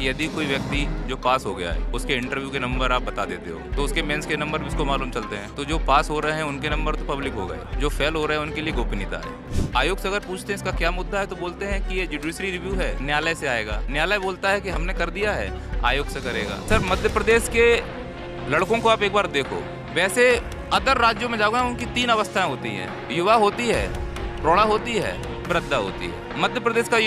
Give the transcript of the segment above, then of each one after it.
कि यदि कोई व्यक्ति जो पास हो गया है उसके इंटरव्यू के नंबर आप बता देते हो तो उसके मेंस के नंबर भी उसको मालूम चलते हैं। तो जो पास हो रहे हैं उनके नंबर तो पब्लिक हो गए, जो फेल हो रहे हैं उनके लिए गोपनीयता है। आयोग से अगर पूछते हैं इसका क्या मुद्दा है तो बोलते हैं कि ये जुडिशरी रिव्यू है, न्यायालय से आएगा। न्यायालय बोलता है कि हमने कर दिया है, आयोग से करेगा। सर मध्य प्रदेश के लड़कों को आप एक बार देखो, वैसे अदर राज्यों में जाओगे उनकी 3 अवस्थाएं होती हैं, युवा होती है, प्रौढ़ा होती है, वृद्धा होती है। मध्य प्रदेश का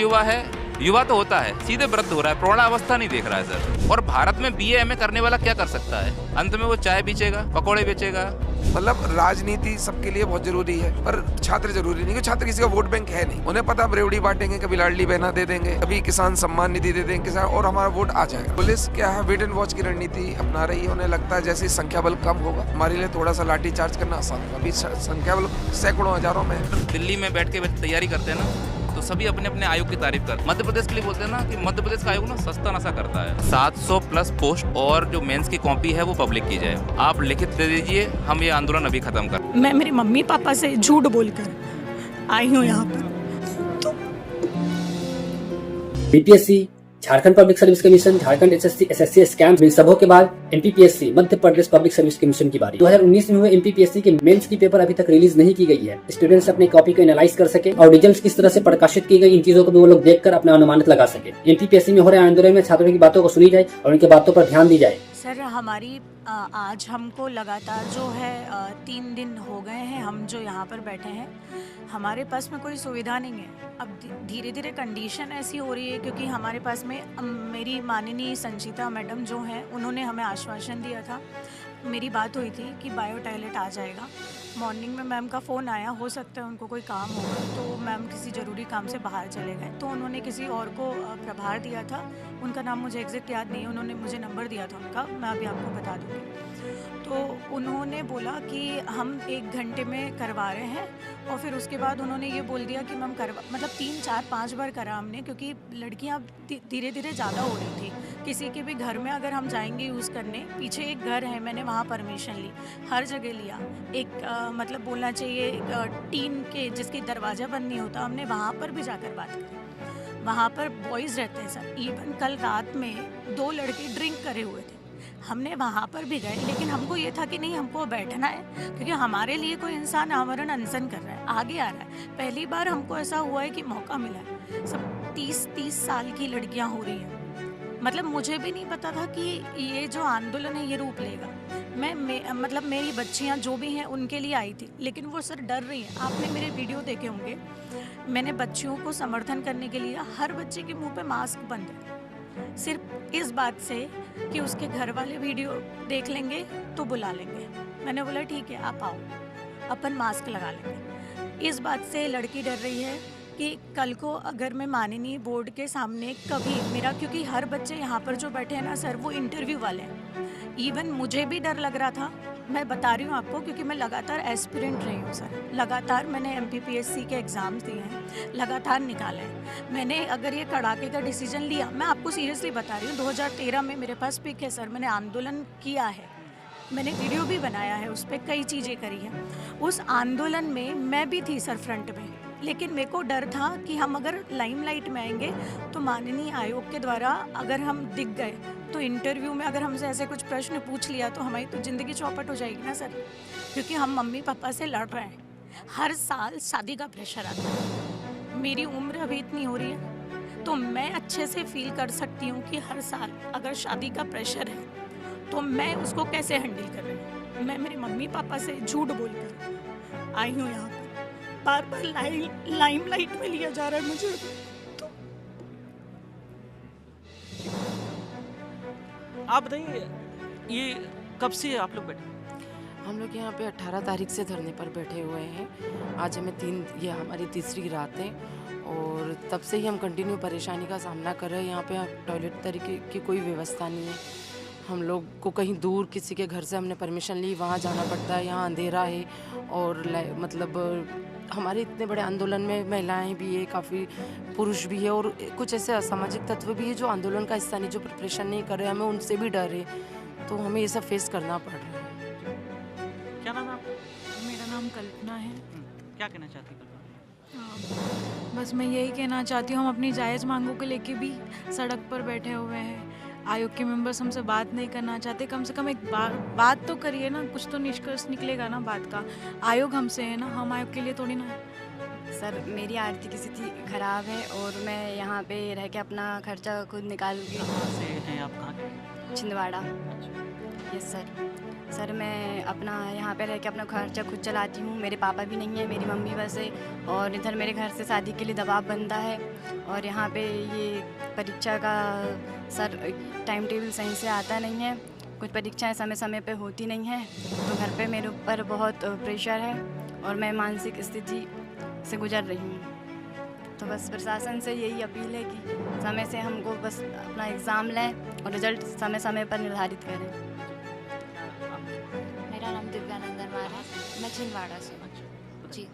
युवा तो होता है, सीधे वृद्ध हो रहा है, प्रौढ़ा अवस्था नहीं देख रहा है सर। और भारत में BA MA करने वाला क्या कर सकता है? अंत में वो चाय बेचेगा, पकौड़े बेचेगा। मतलब राजनीति सबके लिए बहुत जरूरी है, पर छात्र जरूरी नहीं, क्योंकि छात्र किसी का वोट बैंक है नहीं। उन्हें पता रेवड़ी बांटेंगे, कभी लाडली बहना दे देंगे, कभी किसान सम्मान निधि दे देंगे किसान, और हमारा वोट आ जाएगा। पुलिस क्या है, वेट एंड वॉच की रणनीति अपना रही है। उन्हें लगता है जैसे संख्या बल कम होगा हमारे लिए थोड़ा सा लाठी चार्ज करना आसान होगा। अभी संख्या बल सैकड़ों हजारों में। दिल्ली में बैठ के तैयारी करते हैं ना, तो सभी अपने अपने आयोग की तारीफ करते हैं। मध्य प्रदेश के लिए बोलते हैं ना कि मध्य प्रदेश का आयोग ना सस्ता नशा करता है। 700 प्लस पोस्ट और जो मेंस की कॉपी है वो पब्लिक की जाए। आप लिखित दे दीजिए, हम ये आंदोलन अभी खत्म कर। मैं मेरे मम्मी पापा से झूठ बोलकर आई हूँ यहाँ पर। BPSC, Jharkhand public service commission, Jharkhand SSC scam, इन सबों के बाद MPPSC Madhya Pradesh public service commission की बारी। 2019 में हुए एमपीपीएससी के मेंस की पेपर अभी तक रिलीज नहीं की गई है। स्टूडेंट्स अपने कॉपी को एनालाइज कर सके और रिजल्ट्स किस तरह से प्रकाशित की गई, इन चीजों को भी वो लोग देखकर अपना अनुमानित लगा सके। एमपीपीएससी में हो रहे आंदोलन में छात्रों की बातों को सुनी जाए और उनकी बातों पर ध्यान दी जाए। सर हमारी आज हमको लगातार जो है 3 दिन हो गए हैं हम जो यहाँ पर बैठे हैं। हमारे पास में कोई सुविधा नहीं है। अब धीरे धीरे कंडीशन ऐसी हो रही है क्योंकि हमारे पास में मेरी माननीय संचिता मैडम जो हैं उन्होंने हमें आश्वासन दिया था। मेरी बात हुई थी कि बायो टॉयलेट आ जाएगा। मॉर्निंग में मैम का फ़ोन आया, हो सकता है उनको कोई काम होगा तो मैम किसी ज़रूरी काम से बाहर चले गए, तो उन्होंने किसी और को प्रभार दिया था। उनका नाम मुझे एग्जैक्ट याद नहीं है, उन्होंने मुझे नंबर दिया था उनका, मैं अभी आपको बता दूँगी। तो उन्होंने बोला कि हम 1 घंटे में करवा रहे हैं और फिर उसके बाद उन्होंने ये बोल दिया कि मैम मतलब 3 4 5 बार करा हमने, क्योंकि लड़कियां धीरे धीरे ज़्यादा हो रही थी। किसी के भी घर में अगर हम जाएंगे यूज़ करने, पीछे एक घर है, मैंने वहाँ परमिशन ली, हर जगह लिया। एक मतलब बोलना चाहिए टीन के जिसकी दरवाज़ा बंद नहीं होता, हमने वहाँ पर भी जाकर बात करी। वहाँ पर बॉयज़ रहते हैं सर। इवन कल रात में 2 लड़के ड्रिंक करे हुए थे, हमने वहाँ पर भी गए, लेकिन हमको ये था कि नहीं, हमको बैठना है क्योंकि हमारे लिए कोई इंसान आमरण अनशन कर रहा है, आगे आ रहा है। पहली बार हमको ऐसा हुआ है कि मौका मिला है। सब 30 साल की लड़कियाँ हो रही हैं। मतलब मुझे भी नहीं पता था कि ये जो आंदोलन है ये रूप लेगा। मतलब मेरी बच्चियाँ जो भी हैं उनके लिए आई थी, लेकिन वो सर डर रही हैं। आपने मेरे वीडियो देखे होंगे, मैंने बच्चियों को समर्थन करने के लिए, हर बच्चे के मुँह पर मास्क बंद है, सिर्फ इस बात से कि उसके घर वाले वीडियो देख लेंगे तो बुला लेंगे। मैंने बोला ठीक है आप आओ, अपन मास्क लगा लेंगे। इस बात से लड़की डर रही है कि कल को अगर मैं माननीय बोर्ड के सामने कभी मेरा, क्योंकि हर बच्चे यहाँ पर जो बैठे हैं ना सर वो इंटरव्यू वाले हैं। इवन मुझे भी डर लग रहा था, मैं बता रही हूँ आपको, क्योंकि मैं लगातार एस्पिरेंट रही हूँ सर। लगातार मैंने एमपीपीएससी के एग्ज़ाम्स दिए हैं, लगातार निकाले हैं मैंने। अगर ये कड़ाके का डिसीजन लिया, मैं आपको सीरियसली बता रही हूँ, 2013 में मेरे पास पिक है सर, मैंने आंदोलन किया है, मैंने वीडियो भी बनाया है, उस पर कई चीज़ें करी हैं। उस आंदोलन में मैं भी थी सर फ्रंट में, लेकिन मेरे को डर था कि हम अगर लाइमलाइट में आएंगे तो माननीय आयोग के द्वारा अगर हम दिख गए तो इंटरव्यू में अगर हमसे ऐसे कुछ प्रश्न पूछ लिया तो हमारी तो ज़िंदगी चौपट हो जाएगी ना सर, क्योंकि हम मम्मी पापा से लड़ रहे हैं। हर साल शादी का प्रेशर आता है, मेरी उम्र अभी इतनी हो रही है तो मैं अच्छे से फील कर सकती हूँ कि हर साल अगर शादी का प्रेशर है तो मैं उसको कैसे हैंडल कर रही हूँ। मैं मेरे मम्मी पापा से झूठ बोलकर आई हूँ यहाँ पर, बार बार लाइमलाइट में लिया जा रहा है मुझे। तो आप बताइए, ये कब से आप लोग बैठे? हम लोग यहाँ पे 18 तारीख से धरने पर बैठे हुए हैं। आज हमें ये हमारी तीसरी रात है और तब से ही हम कंटिन्यू परेशानी का सामना कर रहे हैं। यहाँ पे टॉयलेट तरीके की कोई व्यवस्था नहीं है। हम लोग को कहीं दूर किसी के घर से हमने परमिशन ली, वहाँ जाना पड़ता है, यहाँ अंधेरा है और मतलब हमारे इतने बड़े आंदोलन में महिलाएं भी है, काफ़ी पुरुष भी है और कुछ ऐसे असामाजिक तत्व भी है जो आंदोलन का हिस्सा नहीं, जो प्रिपरेशन नहीं कर रहे, हमें उनसे भी डर है, तो हमें ये सब फेस करना पड़ रहा है। क्या नाम है आपका? मेरा नाम कल्पना है। क्या कहना चाहती हैं कल्पना? बस मैं यही कहना चाहती हूँ, हम अपनी जायज़ मांगों को लेके भी सड़क पर बैठे हुए हैं। आयोग के मेंबर्स हमसे बात नहीं करना चाहते। कम से कम एक बात तो करिए ना, कुछ तो निष्कर्ष निकलेगा ना बात का। आयोग हमसे है ना, हम आयोग के लिए थोड़ी ना है। सर, मेरी आर्थिक स्थिति ख़राब है और मैं यहाँ पे रह के अपना खर्चा खुद निकालूंगी। कहाँ से हैं आप? कहाँ के? छिंदवाड़ा। Yes sir. सर, मैं अपना यहाँ पे रह के अपना खर्चा खुद चलाती हूँ। मेरे पापा भी नहीं है, मेरी मम्मी बस है। और इधर मेरे घर से शादी के लिए दबाव बनता है। और यहाँ पे ये परीक्षा का सर टाइम टेबल सही से आता नहीं है। कुछ परीक्षाएं समय समय पे होती नहीं हैं, तो घर पे मेरे ऊपर बहुत प्रेशर है और मैं मानसिक स्थिति से गुजर रही हूँ। तो बस प्रशासन से यही अपील है कि समय से हमको बस अपना एग्ज़ाम लें और रिज़ल्ट समय समय पर निर्धारित करें। मेरा नाम दिव्यानंदन मार है, मैं छिंदवाड़ा से हूँ जी।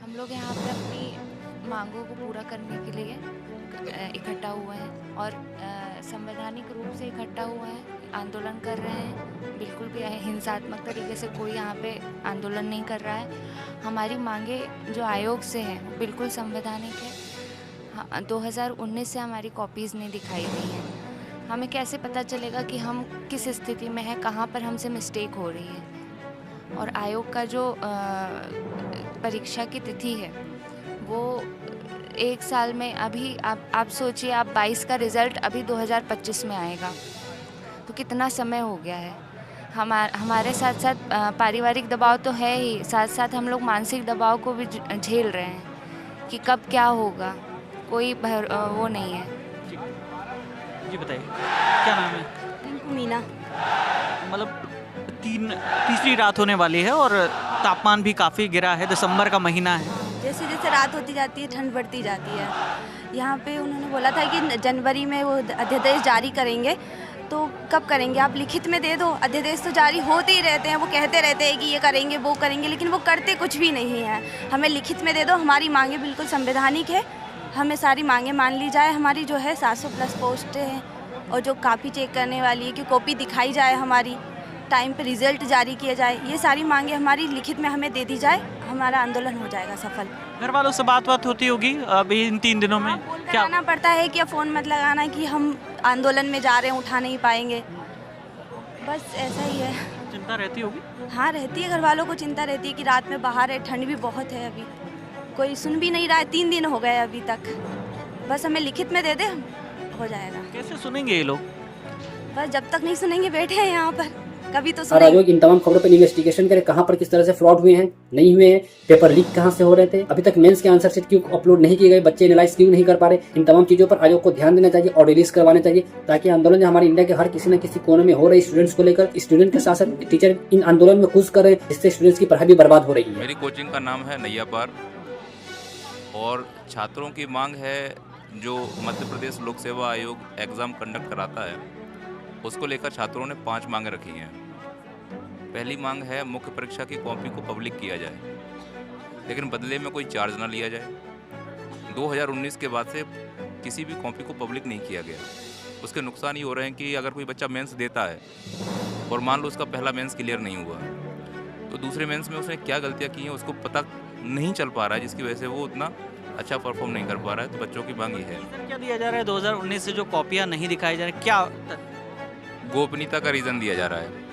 हम लोग यहाँ पे अपनी मांगों को पूरा करने के लिए इकट्ठा हुए हैं और संवैधानिक रूप से इकट्ठा हुए हैं, आंदोलन कर रहे हैं। बिल्कुल भी हिंसात्मक तरीके से कोई यहाँ पे आंदोलन नहीं कर रहा है। हमारी मांगे जो आयोग से हैं वो बिल्कुल संवैधानिक है। 2019 से हमारी कॉपीज़ नहीं दिखाई गई हैं। हमें कैसे पता चलेगा कि हम किस स्थिति में हैं, कहाँ पर हमसे मिस्टेक हो रही है। और आयोग का जो परीक्षा की तिथि है वो 1 साल में, अभी आप सोचिए, आप 22 का रिज़ल्ट अभी 2025 में आएगा, तो कितना समय हो गया है। हमारे साथ साथ पारिवारिक दबाव तो है ही, साथ साथ हम लोग मानसिक दबाव को भी झेल रहे हैं कि कब क्या होगा, कोई वो नहीं है। जी बताइए, क्या नाम है? रिंकू मीना। मतलब तीसरी रात होने वाली है और तापमान भी काफ़ी गिरा है, दिसंबर का महीना है। जैसे जैसे रात होती जाती है ठंड बढ़ती जाती है। यहाँ पे उन्होंने बोला था कि जनवरी में वो अध्यादेश जारी करेंगे, तो कब करेंगे? आप लिखित में दे दो। अध्यादेश तो जारी होते ही रहते हैं, वो कहते रहते हैं कि ये करेंगे वो करेंगे, लेकिन वो करते कुछ भी नहीं है। हमें लिखित में दे दो, हमारी मांगे बिल्कुल संवैधानिक है, हमें सारी मांगे मान ली जाए। हमारी जो है 700+ पोस्टें हैं और जो कॉपी चेक करने वाली है कि कॉपी दिखाई जाए, हमारी टाइम पे रिजल्ट जारी किया जाए, ये सारी मांगे हमारी लिखित में हमें दे दी जाए, हमारा आंदोलन हो जाएगा सफल। घर वालों से बात होती होगी अभी इन 3 दिनों में? क्या आना पड़ता है कि फ़ोन मत लगाना कि हम आंदोलन में जा रहे हैं, उठा नहीं पाएंगे, बस ऐसा ही है। चिंता रहती होगी? हाँ रहती है, घर वालों को चिंता रहती है कि रात में बाहर है, ठंड भी बहुत है, अभी कोई सुन भी नहीं रहा है। 3 दिन हो गए अभी तक, बस हमें लिखित में दे दे, हो जाएगा। कैसे सुनेंगे ये लोग? बस जब तक नहीं सुनेंगे बैठे हैं यहाँ पर, कभी तो और आयोग इन तमाम खबरों पर इन्वेस्टिगेशन करे, कहां पर किस तरह से फ्रॉड हुए हैं, नहीं हुए हैं, पेपर लीक कहां से हो रहे थे, अभी तक मेंस के आंसर शीट क्यों अपलोड नहीं किए गए, बच्चे एनालाइज क्यों नहीं कर पा रहे। इन तमाम चीजों पर आयोग को ध्यान देना चाहिए और रिलीज करवाने चाहिए, ताकि आंदोलन हमारे इंडिया के हर किसी न किसी कोने में हो रही स्टूडेंट्स को लेकर, स्टूडेंट के साथ साथ टीचर इन आंदोलन में घुस कर रहे हैं, जिससे स्टूडेंट्स की पढ़ाई भी बर्बाद हो रही है। मेरी कोचिंग का नाम है नैया पार और छात्रों की मांग है जो मध्य प्रदेश लोक सेवा आयोग एग्ज़ाम कंडक्ट कराता है, उसको लेकर छात्रों ने 5 मांगें रखी हैं। पहली मांग है मुख्य परीक्षा की कॉपी को पब्लिक किया जाए, लेकिन बदले में कोई चार्ज ना लिया जाए। 2019 के बाद से किसी भी कॉपी को पब्लिक नहीं किया गया। उसके नुकसान ये हो रहे हैं कि अगर कोई बच्चा मेंस देता है और मान लो उसका पहला मेंस क्लियर नहीं हुआ, तो दूसरे मेंस में उसने क्या गलतियाँ की हैं उसको पता नहीं चल पा रहा है, जिसकी वजह से वो उतना अच्छा परफॉर्म नहीं कर पा रहा है। तो बच्चों की मांग ये है। क्या दिया जा रहा है 2019 से जो कॉपियाँ नहीं दिखाई जा रही, क्या गोपनीयता का रीज़न दिया जा रहा है।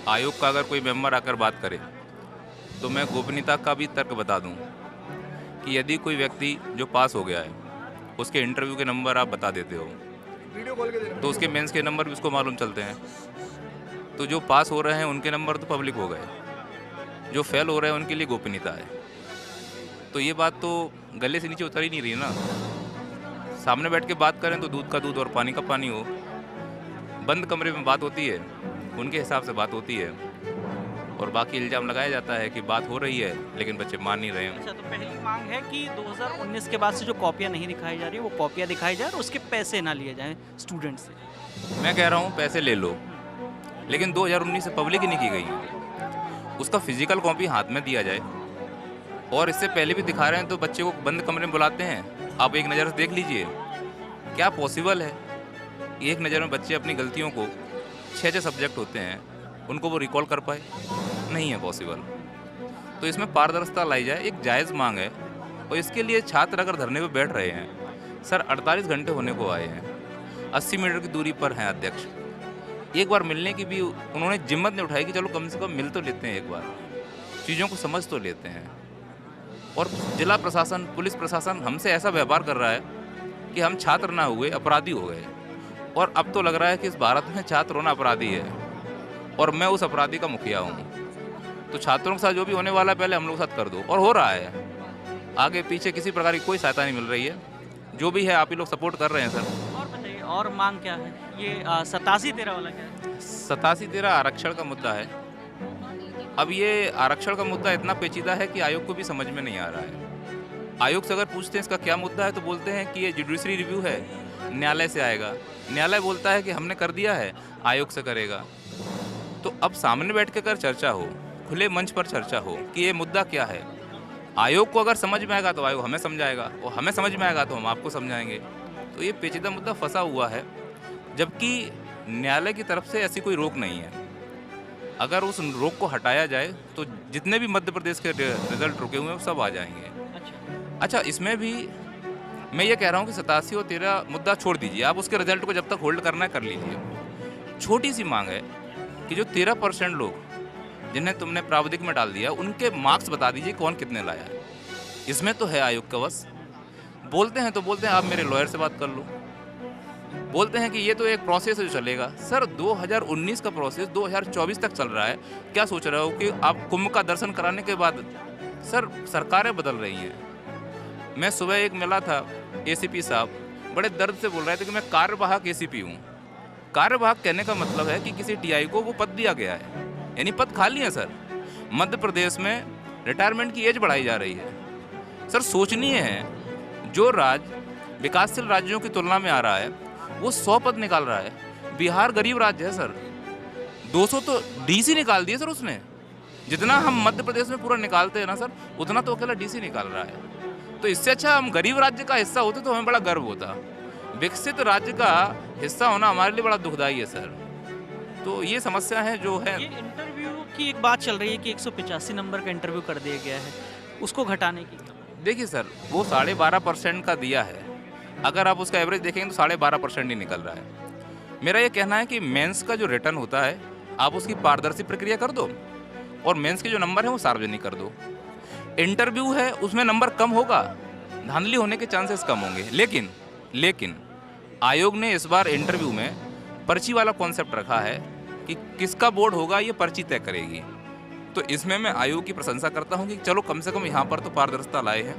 आयोग का अगर कोई मेंबर आकर बात करे तो मैं गोपनीयता का भी तर्क बता दूं कि यदि कोई व्यक्ति जो पास हो गया है उसके इंटरव्यू के नंबर आप बता देते हो तो उसके मेंस के नंबर भी उसको मालूम चलते हैं। तो जो पास हो रहे हैं उनके नंबर तो पब्लिक हो गए, जो फेल हो रहे हैं उनके लिए गोपनीयता है। तो ये बात तो गले से नीचे उतर ही नहीं रही ना। सामने बैठ के बात करें तो दूध का दूध और पानी का पानी हो। बंद कमरे में बात होती है, उनके हिसाब से बात होती है और बाकी इल्ज़ाम लगाया जाता है कि बात हो रही है लेकिन बच्चे मान नहीं रहे हैं। अच्छा, तो पहली मांग है कि 2019 के बाद से जो कॉपियाँ नहीं दिखाई जा रही वो कॉपियाँ दिखाई जाए और उसके पैसे ना लिए जाएं स्टूडेंट से। मैं कह रहा हूँ पैसे ले लो, लेकिन 2019 से पब्लिक ही नहीं की गई, उसका फिजिकल कॉपी हाथ में दिया जाए। और इससे पहले भी दिखा रहे हैं तो बच्चे को बंद कमरे में बुलाते हैं, आप एक नज़र से देख लीजिए क्या पॉसिबल है। एक नज़र में बच्चे अपनी गलतियों को 6 सब्जेक्ट होते हैं उनको वो रिकॉल कर पाए, नहीं है पॉसिबल। तो इसमें पारदर्शिता लाई जाए। एक जायज़ मांग है और इसके लिए छात्र अगर धरने पर बैठ रहे हैं सर, 48 घंटे होने को आए हैं, 80 मीटर की दूरी पर हैं अध्यक्ष, एक बार मिलने की भी उन्होंने जिम्मत नहीं उठाई कि चलो कम से कम मिल तो लेते हैं, एक बार चीज़ों को समझ तो लेते हैं। और जिला प्रशासन, पुलिस प्रशासन हमसे ऐसा व्यवहार कर रहा है कि हम छात्र ना हुए, अपराधी हो गए। और अब तो लग रहा है कि इस भारत में छात्र होना अपराधी है और मैं उस अपराधी का मुखिया हूँ। तो छात्रों के साथ जो भी होने वाला है पहले हम लोग के साथ कर दो, और हो रहा है। आगे पीछे किसी प्रकार की कोई सहायता नहीं मिल रही है, जो भी है आप ही लोग सपोर्ट कर रहे हैं सर। और बताइए, और मांग क्या है? ये 87-13 वाला क्या है? 87-13 आरक्षण का मुद्दा है। अब ये आरक्षण का मुद्दा इतना पेचीदा है कि आयोग को भी समझ में नहीं आ रहा है। आयोग से अगर पूछते हैं इसका क्या मुद्दा है तो बोलते हैं कि ये जुडिशरी रिव्यू है, न्यायालय से आएगा। न्यायालय बोलता है कि हमने कर दिया है, आयोग से करेगा। तो अब सामने बैठ के अगर चर्चा हो, खुले मंच पर चर्चा हो कि ये मुद्दा क्या है, आयोग को अगर समझ में आएगा तो आयोग हमें समझाएगा, और हमें समझ में आएगा तो हम आपको समझाएंगे। तो ये पेचीदा मुद्दा फंसा हुआ है, जबकि न्यायालय की तरफ से ऐसी कोई रोक नहीं है। अगर उस रोक को हटाया जाए तो जितने भी मध्य प्रदेश के रिजल्ट रुके हुए हैं वो सब आ जाएंगे। अच्छा, इसमें भी मैं ये कह रहा हूँ कि 87 और 13 मुद्दा छोड़ दीजिए, आप उसके रिजल्ट को जब तक होल्ड करना है कर लीजिए। छोटी सी मांग है कि जो 13% लोग जिन्हें तुमने प्रावधिक में डाल दिया, उनके मार्क्स बता दीजिए कौन कितने लाया है। इसमें तो है आयोग का बस। बोलते हैं तो बोलते हैं आप मेरे लॉयर से बात कर लो, बोलते हैं कि ये तो एक प्रोसेस है जो चलेगा। सर 2019 का प्रोसेस 2024 तक चल रहा है। क्या सोच रहे हो कि आप कुंभ का दर्शन कराने के बाद, सर सरकारें बदल रही हैं। मैं सुबह एक मिला था, एसीपी साहब बड़े दर्द से बोल रहे थे कि मैं कार्यवाहक एसीपी हूँ। कार्यवाहक कहने का मतलब है कि किसी टीआई को वो पद दिया गया है, यानी पद खाली है सर। मध्य प्रदेश में रिटायरमेंट की एज बढ़ाई जा रही है। सर सोचनीय है, जो राज्य विकासशील राज्यों की तुलना में आ रहा है वो 100 पद निकाल रहा है। बिहार गरीब राज्य है सर, 200 तो डीसी निकाल दिए सर उसने। जितना हम मध्य प्रदेश में पूरा निकालते हैं ना सर, उतना तो अकेला डीसी निकाल रहा है। तो इससे अच्छा हम गरीब राज्य का हिस्सा होते तो हमें बड़ा गर्व होता। विकसित राज्य का हिस्सा होना हमारे लिए बड़ा दुखदाई है सर। तो ये समस्या है जो है। ये इंटरव्यू की एक बात चल रही है कि 185 नंबर का इंटरव्यू कर दिया गया है, उसको घटाने की। देखिए सर, वो 12.5% का दिया है, अगर आप उसका एवरेज देखेंगे तो 12.5% ही निकल रहा है। मेरा ये कहना है कि मेंस का जो रिटर्न होता है आप उसकी पारदर्शी प्रक्रिया कर दो, और मेंस के जो नंबर हैं वो सार्वजनिक कर दो। इंटरव्यू है उसमें नंबर कम होगा, धांधली होने के चांसेस कम होंगे। लेकिन आयोग ने इस बार इंटरव्यू में पर्ची वाला कॉन्सेप्ट रखा है कि किसका बोर्ड होगा ये पर्ची तय करेगी। तो इसमें मैं आयोग की प्रशंसा करता हूँ कि चलो कम से कम यहाँ पर तो पारदर्शिता लाए हैं,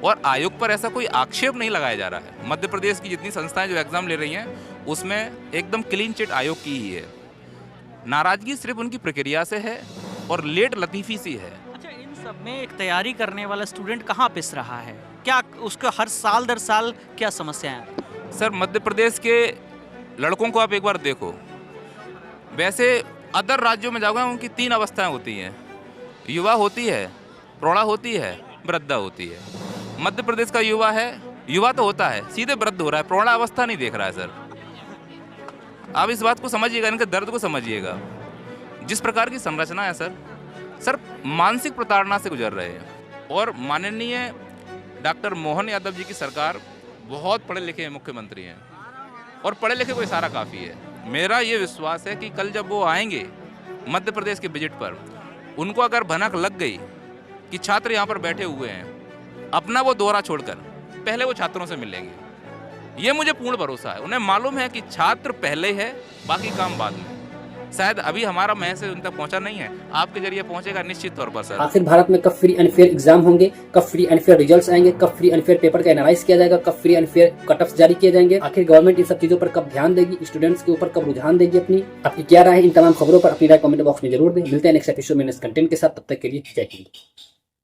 और आयोग पर ऐसा कोई आक्षेप नहीं लगाया जा रहा है। मध्य प्रदेश की जितनी संस्थाएं जो एग्जाम ले रही हैं उसमें एकदम क्लीन चिट आयोग की ही है। नाराजगी सिर्फ उनकी प्रक्रिया से है और लेट लतीफ़ी सी है। अच्छा, इन सब में एक तैयारी करने वाला स्टूडेंट कहाँ पिस रहा है? क्या उसका हर साल दर साल क्या समस्या है? सर मध्य प्रदेश के लड़कों को आप एक बार देखो, वैसे अदर राज्यों में जाओगे उनकी 3 अवस्थाएं होती हैं, युवा होती है, प्रौढ़ा होती है, वृद्धा होती है। मध्य प्रदेश का युवा है, युवा तो होता है, सीधे वृद्ध हो रहा है, प्रौढ़ा अवस्था नहीं देख रहा है सर। आप इस बात को समझिएगा, इनके दर्द को समझिएगा। जिस प्रकार की संरचना है सर मानसिक प्रताड़ना से गुजर रहे हैं। और माननीय डॉक्टर मोहन यादव जी की सरकार बहुत पढ़े लिखे मुख्यमंत्री हैं, और पढ़े लिखे को इशारा काफ़ी है। मेरा ये विश्वास है कि कल जब वो आएंगे मध्य प्रदेश के विजिट पर, उनको अगर भनक लग गई कि छात्र यहाँ पर बैठे हुए हैं, अपना वो दौरा छोड़कर पहले वो छात्रों से मिलेंगे। ये मुझे पूर्ण भरोसा है। उन्हें मालूम है कि छात्र पहले है, बाकी काम बाद में। शायद अभी हमारा मैसेज उन तक पहुंचा नहीं है, आपके जरिए पहुंचेगा निश्चित तौर पर सर। आखिर भारत में कब फ्री एंड फेयर एग्जाम होंगे, कब फ्री एंड फेयर रिजल्ट्स आएंगे, कब फ्री एंड फेयर पेपर का एनालाइज किया जाएगा, कब free and fair cut off जारी किए जाएंगे, आखिर गवर्नमेंट इन सब चीजों पर कब ध्यान देगी, स्टूडेंट्स के ऊपर कब रुझान देगी अपनी? आपकी क्या राय है इन तमाम खबरों पर? अपनी राय कमेंट बॉक्स में जरूर दें। मिलते हैं नेक्स्ट एपिसोड में नेक्स्ट कंटेंट के साथ, तब तक के लिए जय हिंद।